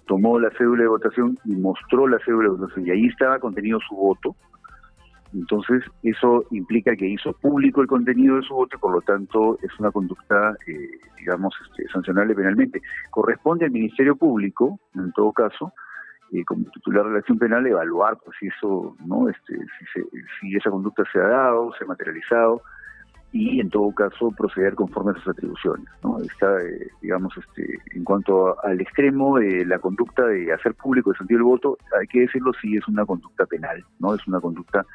tomó la cédula de votación y mostró la cédula de votación, y ahí estaba contenido su voto. Entonces, eso implica que hizo público el contenido de su voto y, por lo tanto, es una conducta, sancionable penalmente. Corresponde al Ministerio Público, en todo caso, como titular de la acción penal, evaluar pues, si eso, ¿no? Si esa conducta se ha dado, se ha materializado, y, en todo caso, proceder conforme a sus atribuciones, ¿no? Está, en cuanto al extremo de la conducta de hacer público el sentido del voto, hay que decirlo, sí es una conducta penal, ¿no? Es una conducta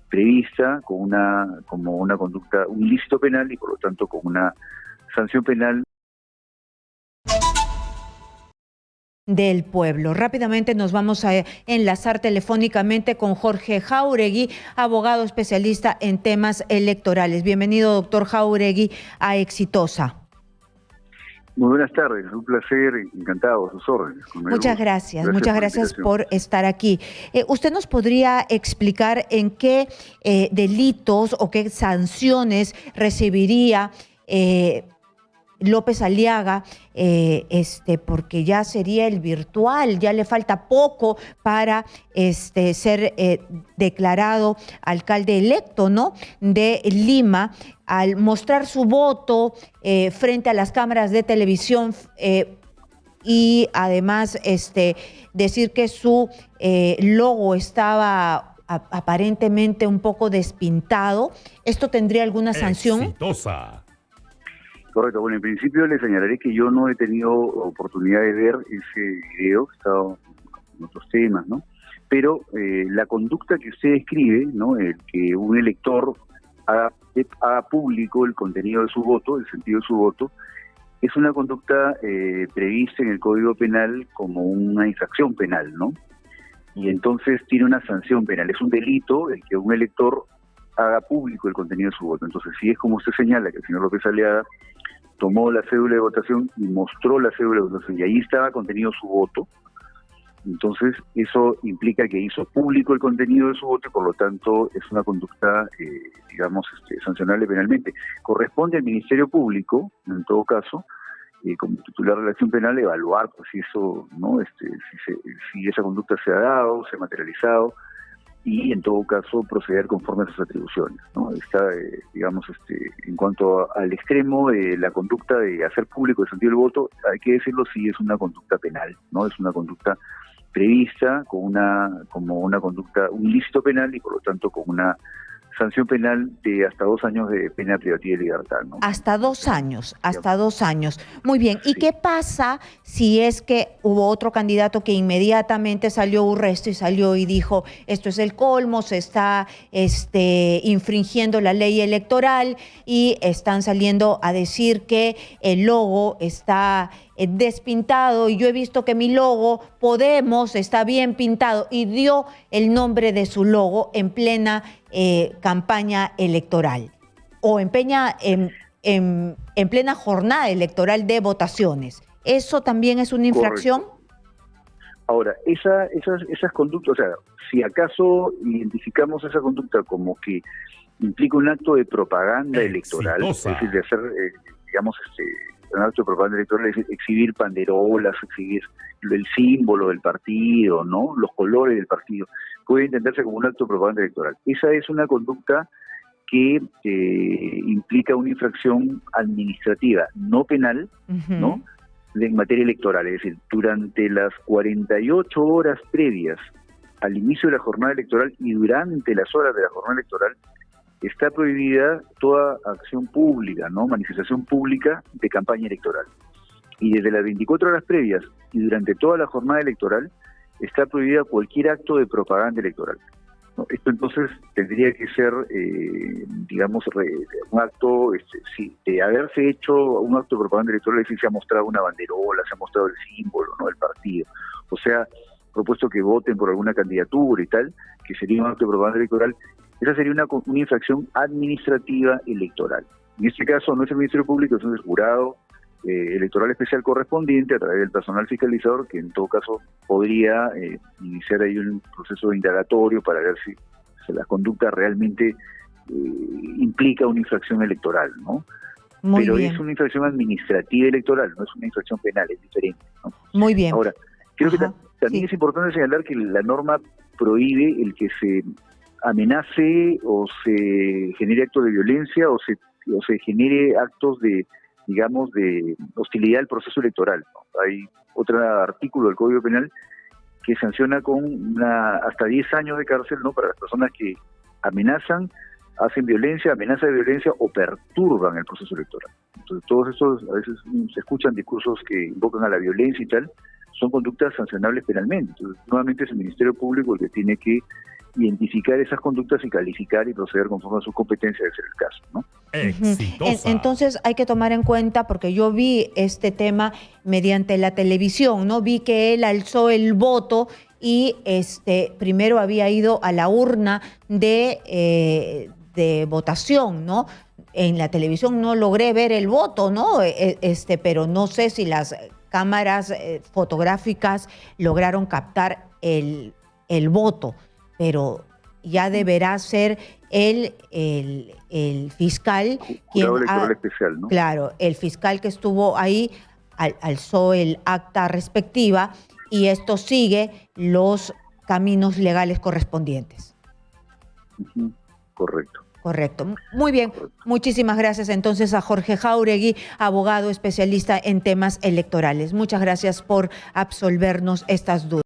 prevista como una conducta, un ilícito penal y por lo tanto con una sanción penal. Del pueblo. Rápidamente nos vamos a enlazar telefónicamente con Jorge Jáuregui, abogado especialista en temas electorales. Bienvenido, doctor Jáuregui, a Exitosa. Muy buenas tardes, un placer, encantado, a sus órdenes. Muchas gracias por estar aquí. ¿Usted nos podría explicar en qué delitos o qué sanciones recibiría López Aliaga, porque ya sería el virtual, ya le falta poco para ser declarado alcalde electo, ¿no?, de Lima, al mostrar su voto frente a las cámaras de televisión y además decir que su logo estaba aparentemente un poco despintado? ¿Esto tendría alguna sanción? Exitosa. Correcto. Bueno, en principio le señalaré que yo no he tenido oportunidad de ver ese video, he estado en otros temas, ¿no? Pero la conducta que usted describe, ¿no?, el que un elector haga público el contenido de su voto, el sentido de su voto, es una conducta prevista en el Código Penal como una infracción penal, ¿no? Y entonces tiene una sanción penal. Es un delito el que un elector haga público el contenido de su voto. Entonces, si es como usted señala, que el señor López Aliaga tomó la cédula de votación y mostró la cédula de votación, y ahí estaba contenido su voto, entonces eso implica que hizo público el contenido de su voto y, por lo tanto, es una conducta, sancionable penalmente. Corresponde al Ministerio Público, en todo caso, como titular de la acción penal, evaluar pues, si eso, ¿no?, si esa conducta se ha dado, se ha materializado, y, en todo caso, proceder conforme a sus atribuciones, ¿no? Está, en cuanto al extremo de la conducta de hacer público el sentido del voto, hay que decirlo, sí es una conducta penal, ¿no? Es una conducta prevista como una conducta, un ilícito penal y, por lo tanto, con una sanción penal de hasta 2 años de pena privativa de libertad, ¿no? Hasta 2 años, hasta 2 años. Muy bien. ¿Y qué pasa si es que hubo otro candidato que inmediatamente salió Urresto y salió y dijo, esto es el colmo, se está infringiendo la ley electoral y están saliendo a decir que el logo está despintado y yo he visto que mi logo, Podemos, está bien pintado, y dio el nombre de su logo en plena campaña electoral o en plena jornada electoral de votaciones? ¿Eso también es una infracción? Correcto. Ahora, esas conductas, o sea, si acaso identificamos esa conducta como que implica un acto de propaganda electoral, es decir, de hacer, un acto de propaganda electoral, es exhibir banderolas, exhibir el símbolo del partido, ¿no?, los colores del partido, puede entenderse como un acto de propaganda electoral. Esa es una conducta que implica una infracción administrativa, no penal, ¿no?, en materia electoral. Es decir, durante las 48 horas previas al inicio de la jornada electoral y durante las horas de la jornada electoral, está prohibida toda acción pública, ¿no?, manifestación pública de campaña electoral. Y desde las 24 horas previas y durante toda la jornada electoral está prohibida cualquier acto de propaganda electoral, ¿no? Esto entonces tendría que ser, un acto, de haberse hecho un acto de propaganda electoral, es decir, se ha mostrado una banderola, se ha mostrado el símbolo, ¿no?, del partido, o sea, propuesto que voten por alguna candidatura y tal, que sería un acto de propaganda electoral. Esa sería una infracción administrativa electoral. En este caso no es el Ministerio Público, es el jurado electoral especial correspondiente a través del personal fiscalizador, que en todo caso podría iniciar ahí un proceso indagatorio para ver si la conducta realmente implica una infracción electoral, ¿no? Pero es una infracción administrativa electoral, no es una infracción penal, es diferente, ¿no? Muy bien. Ahora, Creo que Ajá, también sí. es importante señalar que la norma prohíbe el que se amenace o se genere actos de violencia o se genere actos de, digamos, de hostilidad al proceso electoral, ¿no? Hay otro artículo del Código Penal que sanciona con hasta 10 años de cárcel, ¿no?, para las personas que amenazan, hacen violencia, amenaza de violencia o perturban el proceso electoral. Entonces, todos estos, a veces se escuchan discursos que invocan a la violencia y tal, son conductas sancionables penalmente. Entonces, nuevamente es el Ministerio Público el que tiene que identificar esas conductas y calificar y proceder conforme a sus competencias, de ser el caso, ¿no? Exitosa. Entonces hay que tomar en cuenta, porque yo vi este tema mediante la televisión, ¿no? Vi que él alzó el voto y primero había ido a la urna de votación, ¿no? En la televisión no logré ver el voto, ¿no? Pero no sé si las cámaras fotográficas lograron captar el voto, pero ya deberá ser el fiscal quien Jurado electoral especial, ¿no? claro, el fiscal que estuvo ahí alzó el acta respectiva y esto sigue los caminos legales correspondientes. Ujú, correcto. Correcto. Muy bien. Muchísimas gracias entonces a Jorge Jáuregui, abogado especialista en temas electorales. Muchas gracias por absolvernos estas dudas.